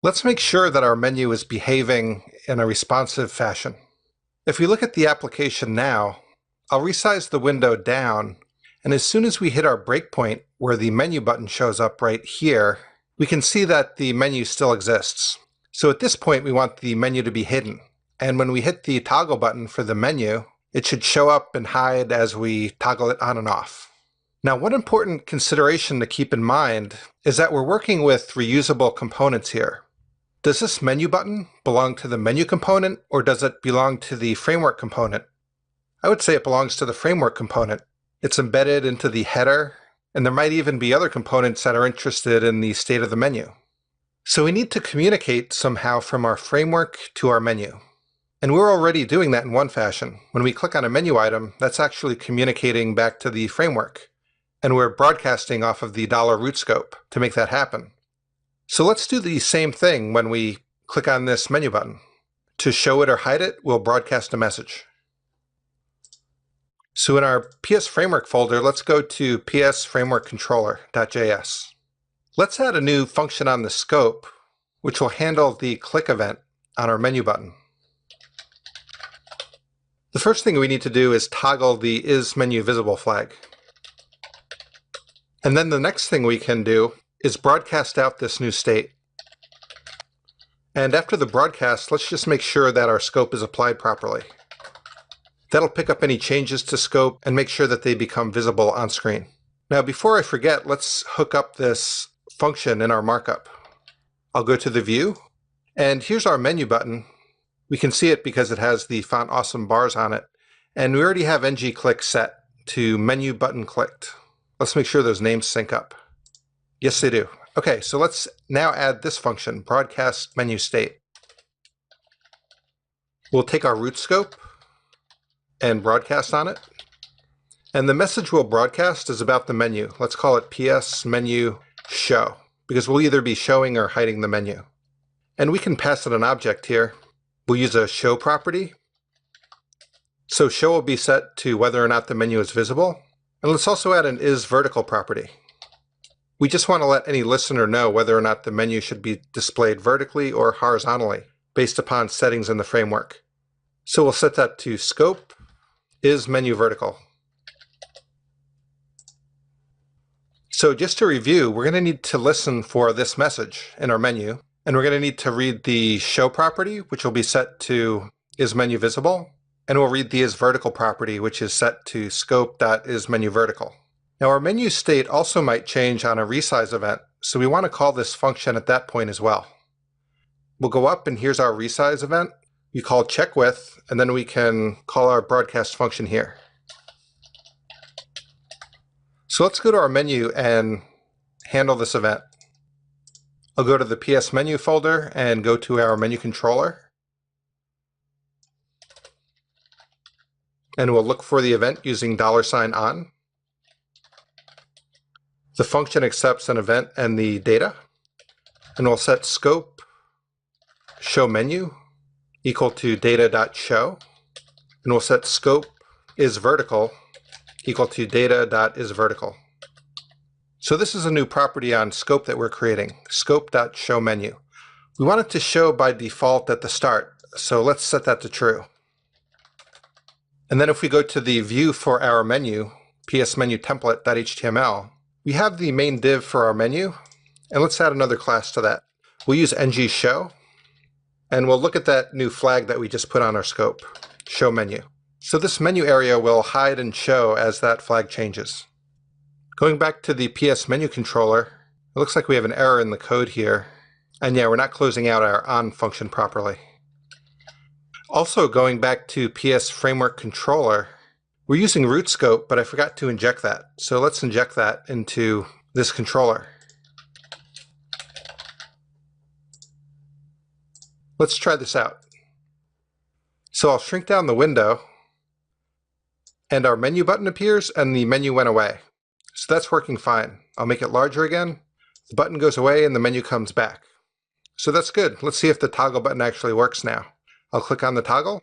Let's make sure that our menu is behaving in a responsive fashion. If we look at the application now, I'll resize the window down, and as soon as we hit our breakpoint where the menu button shows up right here, we can see that the menu still exists. So at this point, we want the menu to be hidden. And when we hit the toggle button for the menu, it should show up and hide as we toggle it on and off. Now, one important consideration to keep in mind is that we're working with reusable components here. Does this menu button belong to the menu component, or does it belong to the framework component? I would say it belongs to the framework component. It's embedded into the header, and there might even be other components that are interested in the state of the menu. So we need to communicate somehow from our framework to our menu. And we're already doing that in one fashion. When we click on a menu item, that's actually communicating back to the framework. And we're broadcasting off of the $root scope to make that happen. So let's do the same thing when we click on this menu button. To show it or hide it, we'll broadcast a message. So in our PS Framework folder, let's go to PS Framework Controller.js. Let's add a new function on the scope, which will handle the click event on our menu button. The first thing we need to do is toggle the isMenuVisible flag. And then the next thing we can do is broadcast out this new state. And after the broadcast, let's just make sure that our scope is applied properly. That'll pick up any changes to scope and make sure that they become visible on screen. Now, before I forget, let's hook up this function in our markup. I'll go to the view, and here's our menu button. We can see it because it has the font awesome bars on it. And we already have ng-click set to menu button clicked. Let's make sure those names sync up. Yes, they do. Okay, so let's now add this function, broadcast menu state. We'll take our root scope and broadcast on it. And the message we'll broadcast is about the menu. Let's call it PS menu show, because we'll either be showing or hiding the menu. And we can pass it an object here. We'll use a show property. So show will be set to whether or not the menu is visible. And let's also add an isVertical property. We just want to let any listener know whether or not the menu should be displayed vertically or horizontally based upon settings in the framework. So we'll set that to scope isMenuVertical. So just to review, we're going to need to listen for this message in our menu, and we're going to need to read the show property, which will be set to isMenuVisible, and we'll read the isVertical property, which is set to scope.isMenuVertical. Now our menu state also might change on a resize event, so we want to call this function at that point as well. We'll go up, and here's our resize event. We call checkWidth, and then we can call our broadcast function here. So let's go to our menu and handle this event. I'll go to the PS menu folder and go to our menu controller. And we'll look for the event using $on. The function accepts an event and the data. And we'll set scope show menu equal to data.show. And we'll set scope isVertical equal to data.isVertical. So this is a new property on scope that we're creating, scope.showMenu. We want it to show by default at the start, so let's set that to true. And then if we go to the view for our menu, psMenuTemplate.html, we have the main div for our menu, and let's add another class to that. We'll use ng-show, and we'll look at that new flag that we just put on our scope, show menu. So this menu area will hide and show as that flag changes. Going back to the PS menu controller, it looks like we have an error in the code here. And yeah, we're not closing out our on function properly. Also going back to PS Framework Controller, we're using root scope, but I forgot to inject that. So let's inject that into this controller. Let's try this out. So I'll shrink down the window, and our menu button appears, and the menu went away. So that's working fine. I'll make it larger again. The button goes away, and the menu comes back. So that's good. Let's see if the toggle button actually works now. I'll click on the toggle,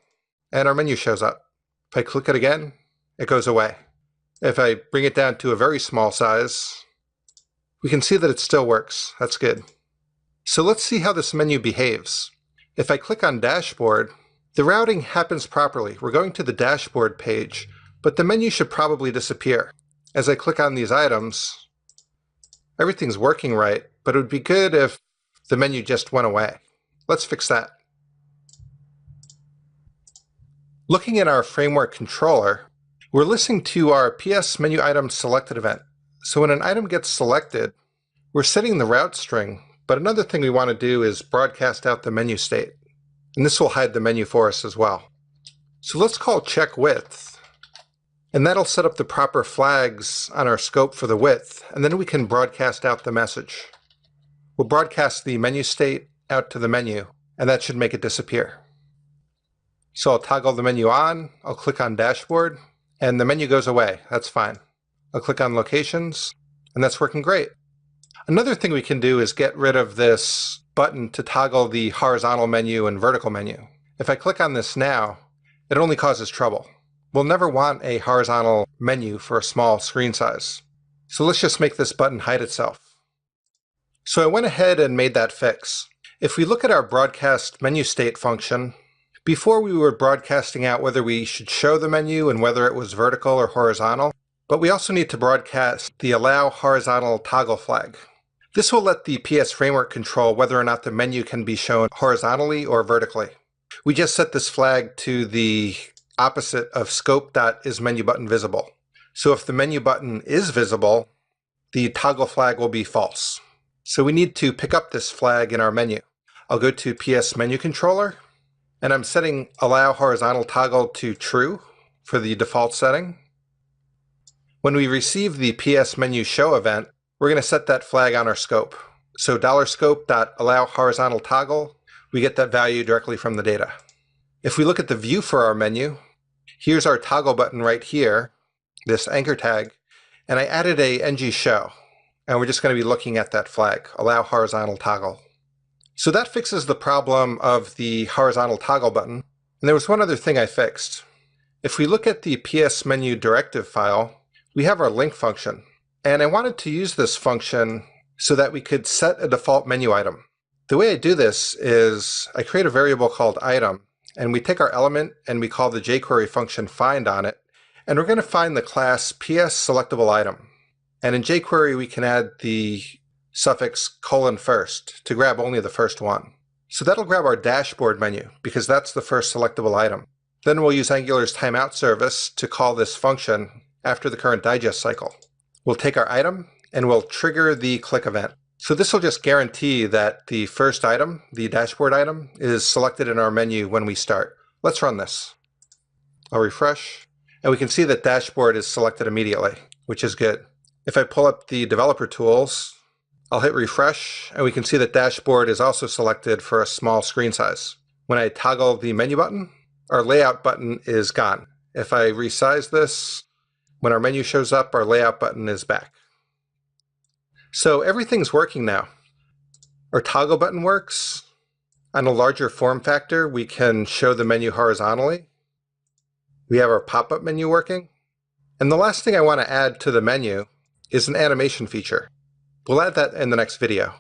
and our menu shows up. If I click it again, it goes away. If I bring it down to a very small size, we can see that it still works. That's good. So let's see how this menu behaves. If I click on Dashboard, the routing happens properly. We're going to the Dashboard page, but the menu should probably disappear. As I click on these items, everything's working right, but it would be good if the menu just went away. Let's fix that. Looking at our framework controller, we're listening to our PS menu item selected event. So when an item gets selected, we're setting the route string, but another thing we want to do is broadcast out the menu state. And this will hide the menu for us as well. So let's call check width, and that'll set up the proper flags on our scope for the width, and then we can broadcast out the message. We'll broadcast the menu state out to the menu, and that should make it disappear. So I'll toggle the menu on, I'll click on Dashboard, and the menu goes away. That's fine. I'll click on Locations, and that's working great. Another thing we can do is get rid of this button to toggle the horizontal menu and vertical menu. If I click on this now, it only causes trouble. We'll never want a horizontal menu for a small screen size. So let's just make this button hide itself. So I went ahead and made that fix. If we look at our broadcast menu state function, before we were broadcasting out whether we should show the menu and whether it was vertical or horizontal, but we also need to broadcast the allow horizontal toggle flag. This will let the PS framework control whether or not the menu can be shown horizontally or vertically. We just set this flag to the opposite of scope.isMenuButtonVisible. So if the menu button is visible, the toggle flag will be false. So we need to pick up this flag in our menu. I'll go to PS Menu Controller, and I'm setting Allow Horizontal Toggle to True for the default setting. When we receive the PS Menu Show event, we're going to set that flag on our scope. So $scope.AllowHorizontalToggle, we get that value directly from the data. If we look at the view for our menu, here's our toggle button right here, this anchor tag, and I added a ng-show, and we're just going to be looking at that flag, Allow Horizontal Toggle. So that fixes the problem of the horizontal toggle button. And there was one other thing I fixed. If we look at the PS menu directive file, we have our link function. And I wanted to use this function so that we could set a default menu item. The way I do this is I create a variable called item, and we take our element and we call the jQuery function find on it. And we're going to find the class PS selectable item. And in jQuery, we can add the suffix :first to grab only the first one. So that'll grab our dashboard menu because that's the first selectable item. Then we'll use Angular's timeout service to call this function after the current digest cycle. We'll take our item and we'll trigger the click event. So this will just guarantee that the first item, the dashboard item, is selected in our menu when we start. Let's run this. I'll refresh, and we can see that dashboard is selected immediately, which is good. If I pull up the developer tools, I'll hit refresh, and we can see that dashboard is also selected for a small screen size. When I toggle the menu button, our layout button is gone. If I resize this, when our menu shows up, our layout button is back. So everything's working now. Our toggle button works. On a larger form factor, we can show the menu horizontally. We have our pop-up menu working. And the last thing I want to add to the menu is an animation feature. We'll add that in the next video.